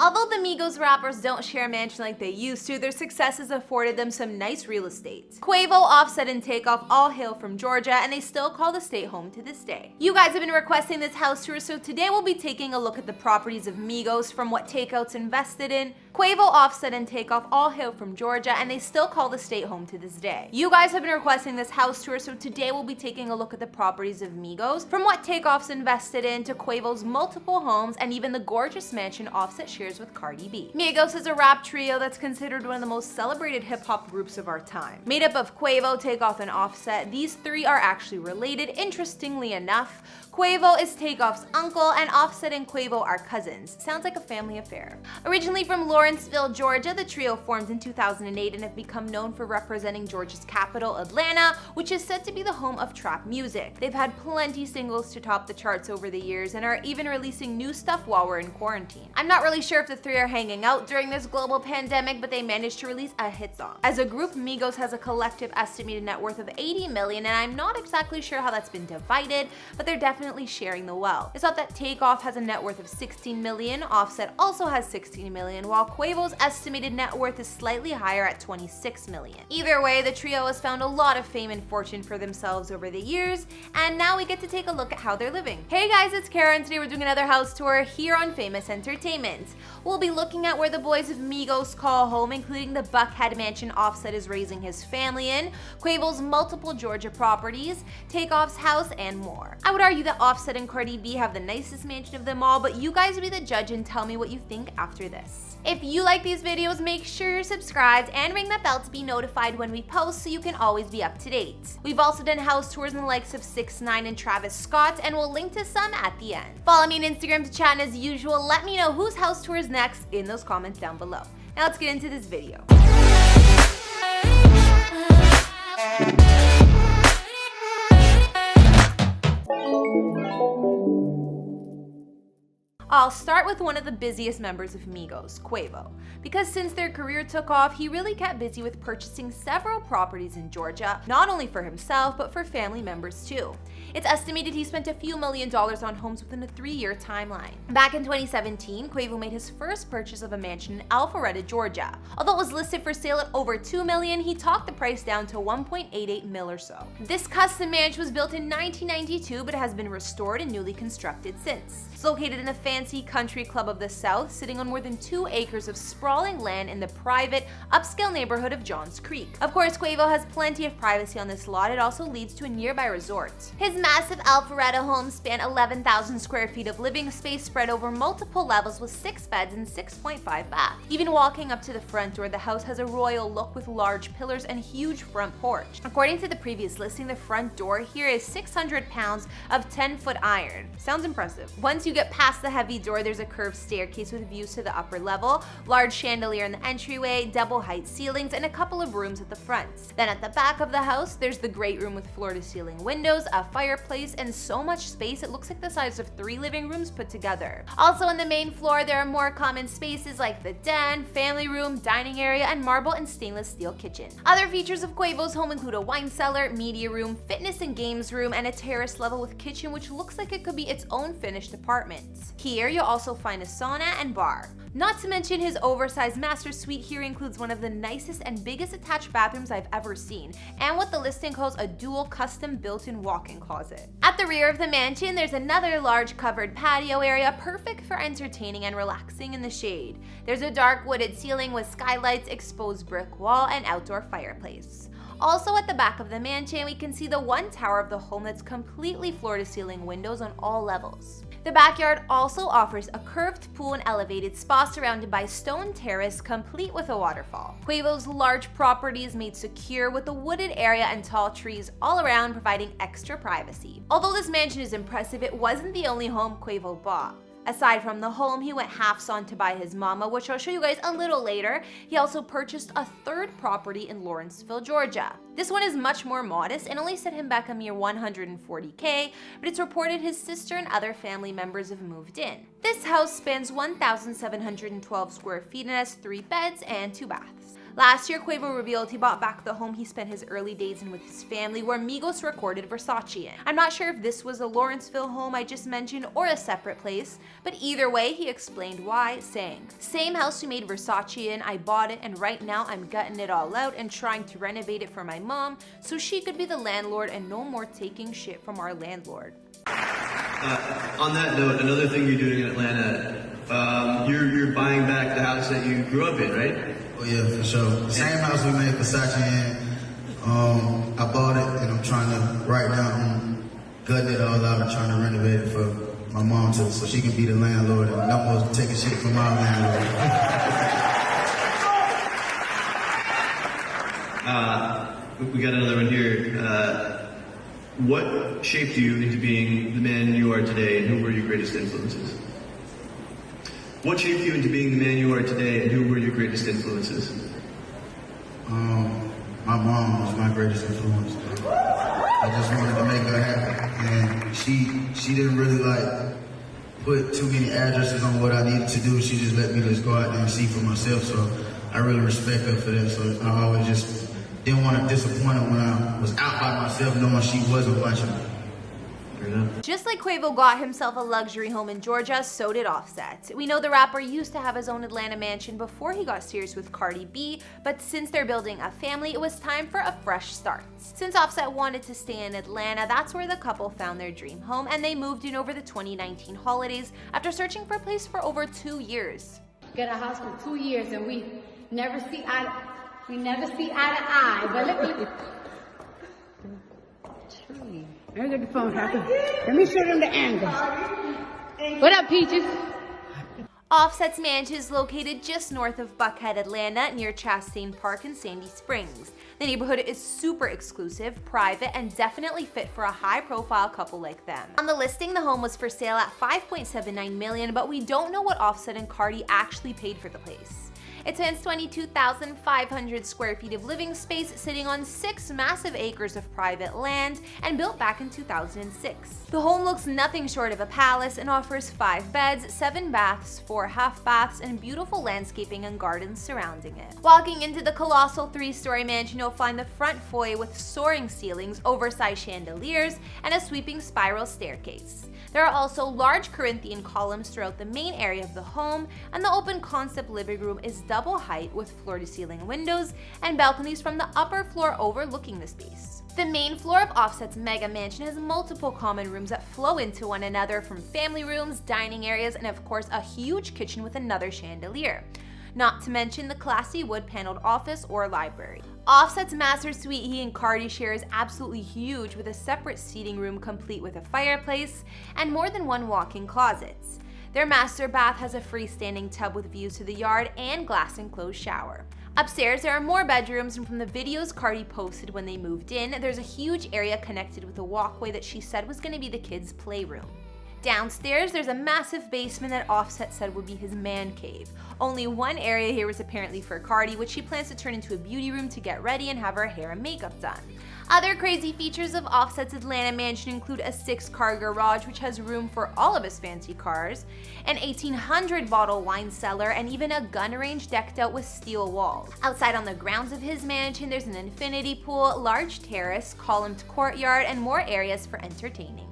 Although the MIGOS rappers don't share a mansion like they used to, their success has afforded them some nice real estate. Quavo, Offset, and Takeoff all hail from Georgia, and they still call the state home to this day. You guys have been requesting this house tour, so today we'll be taking a look at the properties of MIGOS, from what Takeoff's invested in. Quavo, Offset, and Takeoff all hail from Georgia, and they still call the state home to this day. You guys have been requesting this house tour, so today we'll be taking a look at the properties of MIGOS, from what Takeoff's invested in to Quavo's multiple homes and even the gorgeous mansion Offset shares with Cardi B. MIGOS is a rap trio that's considered one of the most celebrated hip-hop groups of our time. Made up of Quavo, Takeoff, and Offset, these three are actually related, interestingly enough. Quavo is Takeoff's uncle, and Offset and Quavo are cousins. Sounds like a family affair. Originally from Lawrenceville, Georgia, the trio formed in 2008 and have become known for representing Georgia's capital, Atlanta, which is said to be the home of trap music. They've had plenty singles to top the charts over the years and are even releasing new stuff while we're in quarantine. I'm not really sure if the three are hanging out during this global pandemic, but they managed to release a hit song. As a group, MIGOS has a collective estimated net worth of $80 million, and I'm not exactly sure how that's been divided, but they're definitely sharing the wealth. It's thought that Takeoff has a net worth of $16 million, Offset also has $16 million, while Quavo's estimated net worth is slightly higher at $26 million. Either way, the trio has found a lot of fame and fortune for themselves over the years, and now we get to take a look at how they're living. Hey guys, it's Kara, and today we're doing another house tour here on Famous Entertainment. We'll be looking at where the boys of MIGOS call home, including the Buckhead mansion Offset is raising his family in, Quavo's multiple Georgia properties, Takeoff's house, and more. I would argue that Offset and Cardi B have the nicest mansion of them all, but you guys be the judge and tell me what you think after this. If you like these videos, make sure you're subscribed and ring that bell to be notified when we post so you can always be up to date. We've also done house tours in the likes of 6ix9ine and Travis Scott, and we'll link to some at the end. Follow me on Instagram to chat, and as usual, let me know whose house tour is next in those comments down below. Now let's get into this video. I'll start with one of the busiest members of MIGOS, Quavo, because since their career took off, he really kept busy with purchasing several properties in Georgia, not only for himself, but for family members too. It's estimated he spent a few $1 million on homes within a 3-year timeline. Back in 2017, Quavo made his first purchase of a mansion in Alpharetta, Georgia. Although it was listed for sale at over $2 million, he talked the price down to $1.88 million or so. This custom mansion was built in 1992, but has been restored and newly constructed since. It's located in a fancy country club of the South, sitting on more than 2 acres of sprawling land in the private, upscale neighborhood of Johns Creek. Of course, Quavo has plenty of privacy on this lot. It also leads to a nearby resort. His massive Alpharetta home spans 11,000 square feet of living space spread over multiple levels with 6 beds and 6.5 baths. Even walking up to the front door, the house has a royal look with large pillars and huge front porch. According to the previous listing, the front door here is 600 pounds of 10-foot iron. Sounds impressive. Once you get past the heavy door, there's a curved staircase with views to the upper level, large chandelier in the entryway, double height ceilings, and a couple of rooms at the front. Then at the back of the house, there's the great room with floor-to-ceiling windows, a fireplace, and so much space it looks like the size of 3 living rooms put together. Also on the main floor, there are more common spaces like the den, family room, dining area, and marble and stainless steel kitchen. Other features of Quavo's home include a wine cellar, media room, fitness and games room, and a terrace level with kitchen which looks like it could be its own finished apartment. Here you'll also find a sauna and bar. Not to mention his oversized master suite here includes one of the nicest and biggest attached bathrooms I've ever seen, and what the listing calls a dual custom built-in walk-in closet. At the rear of the mansion, there's another large covered patio area perfect for entertaining and relaxing in the shade. There's a dark wooded ceiling with skylights, exposed brick wall, and outdoor fireplace. Also at the back of the mansion, we can see the one tower of the home that's completely floor-to-ceiling windows on all levels. The backyard also offers a curved pool and elevated spa surrounded by stone terrace complete with a waterfall. Quavo's large property is made secure with a wooded area and tall trees all around, providing extra privacy. Although this mansion is impressive, it wasn't the only home Quavo bought. Aside from the home, he went halves on to buy his mama, which I'll show you guys a little later. He also purchased a third property in Lawrenceville, Georgia. This one is much more modest and only set him back a mere $140K, but it's reported his sister and other family members have moved in. This house spans 1,712 square feet and has 3 beds and 2 baths. Last year, Quavo revealed he bought back the home he spent his early days in with his family, where MIGOS recorded Versace in. I'm not sure if this was the Lawrenceville home I just mentioned or a separate place, but either way, he explained why, saying, "Same house we made Versace in, I bought it, and right now I'm gutting it all out and trying to renovate it for my mom so she could be the landlord and no more taking shit from our landlord." On that note, another thing you're doing in Atlanta, you're buying back the house that you grew up in, right? Oh yeah, for sure. Same house we made Versace in. I bought it and I'm trying to, right now, I'm gutting it all out and trying to renovate it for my mom too, so she can be the landlord and no more taking shit from my landlord. We got another one here. What shaped you into being the man you are today, and who were your greatest influences? What shaped you into being the man you are today, and who were your greatest influences? My mom was my greatest influence. I just wanted to make her happy, and she didn't really put too many addresses on what I needed to do. She just let me just go out there and see for myself. So I really respect her for that. So I always just didn't want to disappoint her when I was out by myself, knowing she wasn't watching me. Just like Quavo got himself a luxury home in Georgia, so did Offset. We know the rapper used to have his own Atlanta mansion before he got serious with Cardi B, but since they're building a family, it was time for a fresh start. Since Offset wanted to stay in Atlanta, that's where the couple found their dream home, and they moved in over the 2019 holidays after searching for a place for over 2 years. Get a house for 2 years and we never see eye to eye, but let me get the phone, Happy. Let me show them the angle. What up, Peaches? Offset's mansion is located just north of Buckhead, Atlanta, near Chastain Park in Sandy Springs. The neighborhood is super exclusive, private, and definitely fit for a high-profile couple like them. On the listing, the home was for sale at $5.79 million, but we don't know what Offset and Cardi actually paid for the place. It spans 22,500 square feet of living space, sitting on 6 massive acres of private land, and built back in 2006. The home looks nothing short of a palace and offers 5 beds, 7 baths, 4 half baths, and beautiful landscaping and gardens surrounding it. Walking into the colossal 3-story mansion, you'll find the front foyer with soaring ceilings, oversized chandeliers, and a sweeping spiral staircase. There are also large Corinthian columns throughout the main area of the home, and the open concept living room is double height with floor-to-ceiling windows and balconies from the upper floor overlooking the space. The main floor of Offset's mega mansion has multiple common rooms that flow into one another, from family rooms, dining areas, and of course a huge kitchen with another chandelier. Not to mention the classy wood-paneled office or library. Offset's master suite he and Cardi share is absolutely huge, with a separate seating room complete with a fireplace and more than 1 walk-in closets. Their master bath has a freestanding tub with views to the yard and glass-enclosed shower. Upstairs, there are more bedrooms, and from the videos Cardi posted when they moved in, there's a huge area connected with a walkway that she said was going to be the kids' playroom. Downstairs, there's a massive basement that Offset said would be his man cave. Only one area here was apparently for Cardi, which she plans to turn into a beauty room to get ready and have her hair and makeup done. Other crazy features of Offset's Atlanta mansion include a 6-car garage, which has room for all of his fancy cars, an 1,800-bottle wine cellar, and even a gun range decked out with steel walls. Outside on the grounds of his mansion, there's an infinity pool, large terrace, columned courtyard, and more areas for entertaining.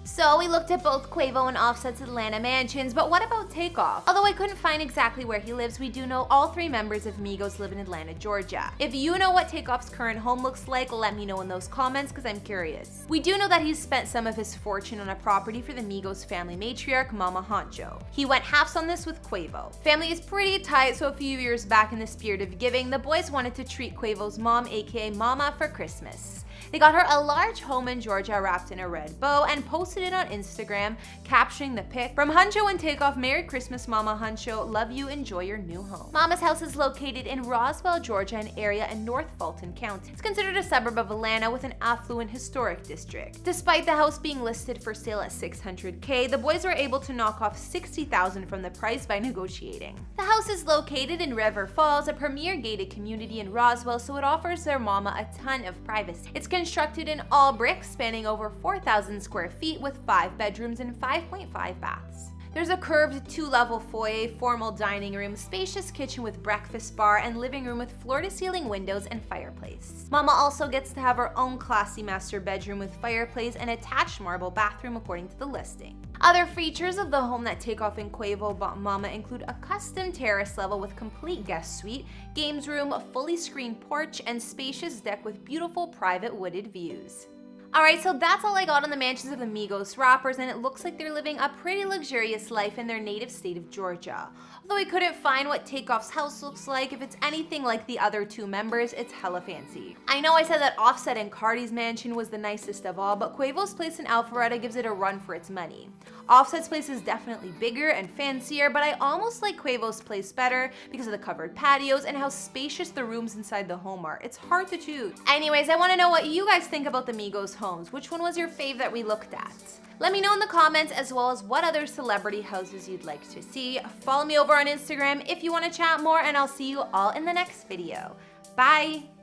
So we looked at both Quavo and Offset's Atlanta mansions, but what about Takeoff? Although I couldn't find exactly where he lives, we do know all 3 members of MIGOS live in Atlanta, Georgia. If you know what Takeoff's current home looks like, let me know in those comments because I'm curious. We do know that he's spent some of his fortune on a property for the MIGOS family matriarch, Mama Honcho. He went halves on this with Quavo. Family is pretty tight, so a few years back, in the spirit of giving, the boys wanted to treat Quavo's mom, aka Mama, for Christmas. They got her a large home in Georgia wrapped in a red bow and posted it on Instagram, capturing the pic, "From Huncho and Takeoff, Merry Christmas, Mama Huncho. Love you, enjoy your new home." Mama's house is located in Roswell, Georgia, an area in North Fulton County. It's considered a suburb of Atlanta with an affluent historic district. Despite the house being listed for sale at $600K, the boys were able to knock off $60,000 from the price by negotiating. The house is located in River Falls, a premier gated community in Roswell, so it offers their mama a ton of privacy. It's constructed in all brick, spanning over 4,000 square feet with 5 bedrooms and 5.5 baths. There's a curved 2-level foyer, formal dining room, spacious kitchen with breakfast bar, and living room with floor-to-ceiling windows and fireplace. Mama also gets to have her own classy master bedroom with fireplace and attached marble bathroom according to the listing. Other features of the home that Takeoff and Quavo bought Mama include a custom terrace level with complete guest suite, games room, a fully screened porch, and spacious deck with beautiful private wooded views. Alright, so that's all I got on the mansions of the MIGOS rappers, and it looks like they're living a pretty luxurious life in their native state of Georgia. Although I couldn't find what Takeoff's house looks like, if it's anything like the other two members, it's hella fancy. I know I said that Offset and Cardi's mansion was the nicest of all, but Quavo's place in Alpharetta gives it a run for its money. Offset's place is definitely bigger and fancier, but I almost like Quavo's place better because of the covered patios and how spacious the rooms inside the home are. It's hard to choose. Anyways, I want to know what you guys think about the MIGOS homes. Which one was your fave that we looked at? Let me know in the comments, as well as what other celebrity houses you'd like to see. Follow me over on Instagram if you want to chat more, and I'll see you all in the next video. Bye!